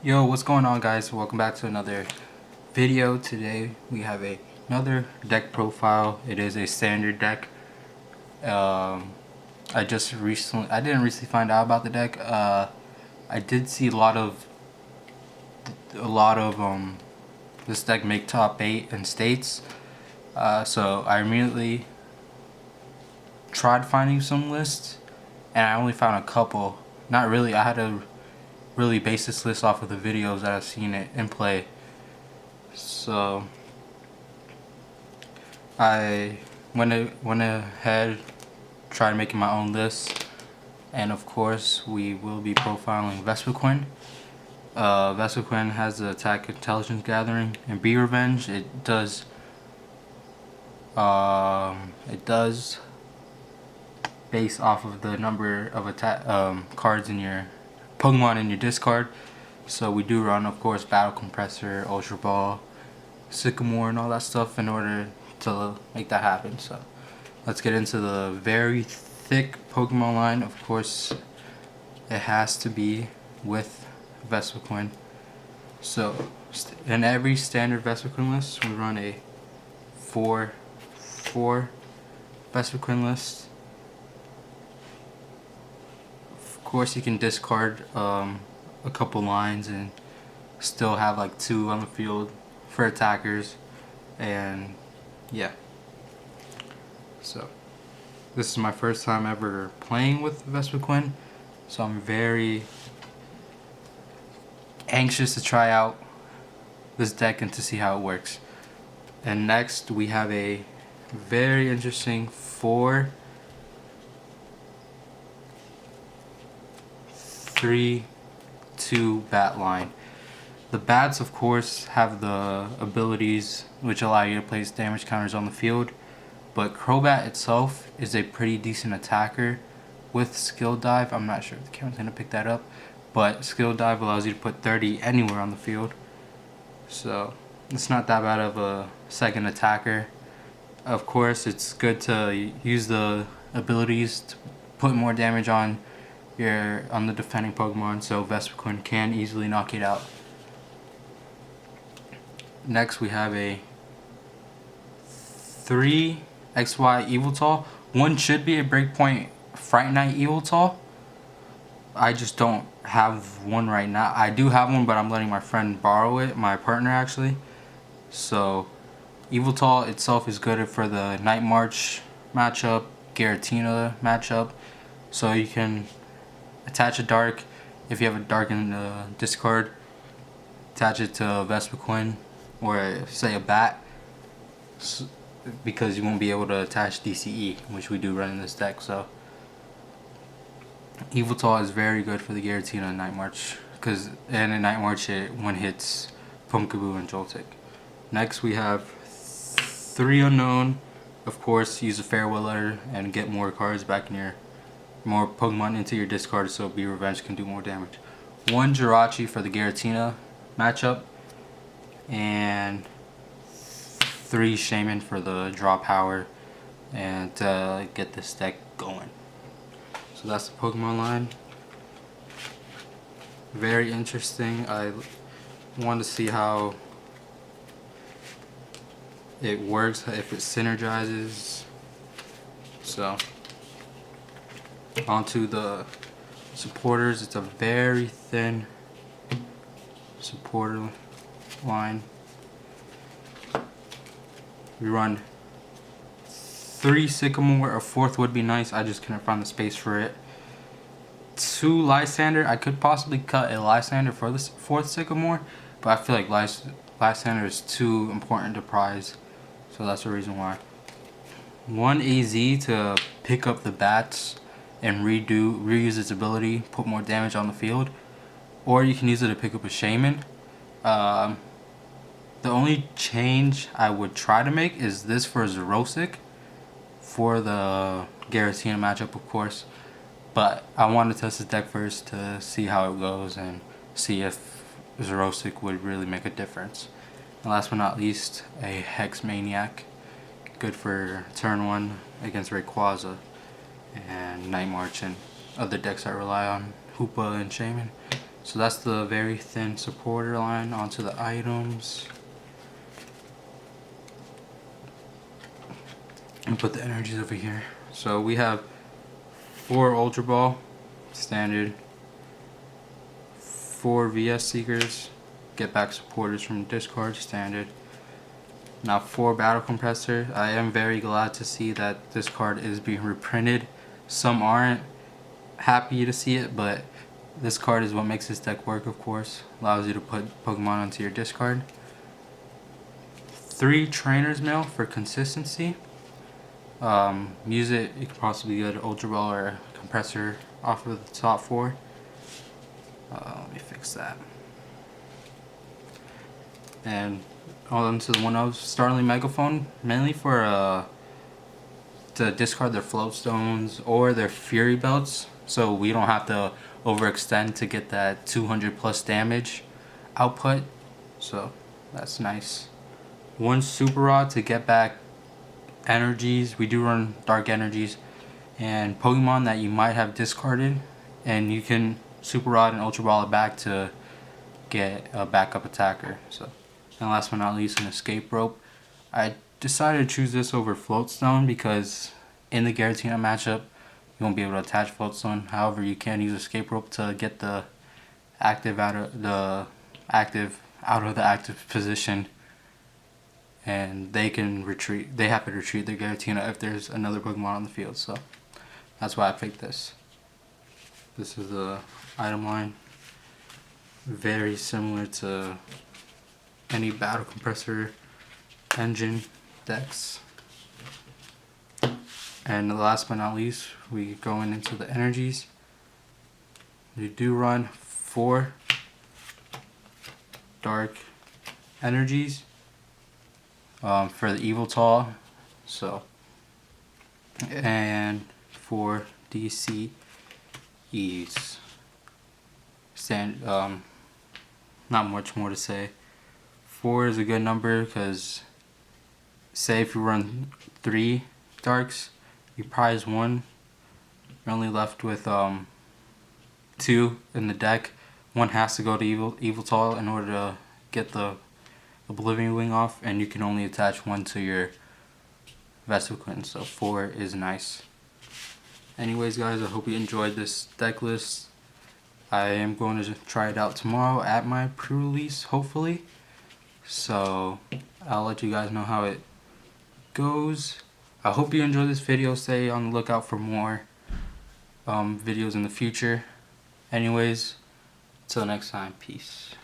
Yo, what's going on, guys? Welcome back to another video. Today we have another deck profile. It is a standard deck. I didn't recently find out about the deck. I did see a lot of this deck make top 8 in states. So I immediately tried finding some lists, and I only found a couple. Not really. I had to really base this list off of the videos that I've seen it in play. So I went ahead, tried making my own list, and of course we will be profiling Vespiquen. Vespiquen has the attack intelligence gathering and be revenge. It does base off of the number of attack cards in your Pokemon in your discard. So we do run, of course, Battle Compressor, Ultra Ball, Sycamore, and all that stuff in order to make that happen. So let's get into the very thick Pokemon line. Of course, it has to be with Vespiquen. So in every standard Vespiquen list, we run a 4/4 Vespiquen list. Of course, you can discard a couple lines and still have like 2 on the field for attackers, and yeah. So this is my first time ever playing with Vespiquen, so I'm very anxious to try out this deck and to see how it works. And next we have a very interesting 4/3/2 bat line. The bats, of course, have the abilities which allow you to place damage counters on the field, but Crobat itself is a pretty decent attacker with Skill Dive. I'm not sure if the camera's going to pick that up, but Skill Dive allows you to put 30 anywhere on the field, so it's not that bad of a second attacker. Of course, it's good to use the abilities to put more damage on the defending Pokemon, so Vespiquen can easily knock it out. Next we have a 3XY Yveltal. One should be a Breakpoint Fright Night Yveltal. I just don't have one right now. I do have one, but I'm letting my friend borrow it, my partner actually. So Yveltal itself is good for the Night March matchup, Giratina matchup. So you can attach a Dark. If you have a Dark in the discard, attach it to Vespiquen or say a Bat, because you won't be able to attach DCE, which we do run in this deck. So Yveltal is very good for the Giratina and Night March, and in Night March it one hits Pumpkaboo and Joltik. Next we have 3 Unknown. Of course, use a Farewell Letter and get more cards back in your more Pokemon into your discard, so Be Revenge can do more damage. 1 Jirachi for the Giratina matchup, and 3 Shaman for the draw power and get this deck going. So that's the Pokemon line. Very interesting. I want to see how it works, if it synergizes. So onto the supporters. It's a very thin supporter line. We run 3 Sycamore. A 4th would be nice. I just couldn't find the space for it. 2 Lysander. I could possibly cut a Lysander for this 4th Sycamore, but I feel like Lysander is too important to prize, so that's the reason why. 1 AZ to pick up the bats and reuse its ability, put more damage on the field, or you can use it to pick up a Shaman. The only change I would try to make is this for Xerosic for the Giratina matchup, of course, but I want to test the deck first to see how it goes and see if Xerosic would really make a difference. And last but not least, a Hex Maniac, good for turn 1 against Rayquaza and Night March and other decks that rely on Hoopa and Shaman. So that's the very thin supporter line. Onto the items. And put the energies over here. So we have 4 Ultra Ball, standard. 4 VS Seekers, get back supporters from discard, standard. Now 4 Battle Compressor. I am very glad to see that this card is being reprinted. Some aren't happy to see it, but this card is what makes this deck work, of course. Allows you to put Pokemon onto your discard. 3 Trainer's Mail for consistency. Use it, you could possibly get an Ultra Ball or a Compressor off of the top 4. Let me fix that. And on to the one of Starling Megaphone, mainly for to discard their Float Stones or their Fury Belts, so we don't have to overextend to get that 200 plus damage output. So that's nice. 1 Super Rod to get back energies. We do run dark energies and Pokemon that you might have discarded, and you can Super Rod and Ultra Ball it back to get a backup attacker. So, and last but not least, an Escape Rope. I decided to choose this over Float Stone because in the Giratina matchup you won't be able to attach Float Stone. However, you can use Escape Rope to get the active out of the active position, and they can retreat. They have to retreat their Giratina if there's another Pokemon on the field. So that's why I picked this. This is the item line. Very similar to any Battle Compressor engine decks. And last but not least, we going into the energies. We do run 4 dark energies for the Yveltal, so, and 4 DCEs. Not much more to say. 4 is a good number because, say if you run 3 darks, you prize 1, you're only left with 2 in the deck. 1 has to go to Yveltal in order to get the Oblivion Wing off, and you can only attach 1 to your Vespiquen, so 4 is nice. Anyways guys, I hope you enjoyed this deck list. I am going to try it out tomorrow at my pre-release, hopefully. So I'll let you guys know how it goes. I hope you enjoyed this video. Stay on the lookout for more videos in the future. Anyways, till next time, peace.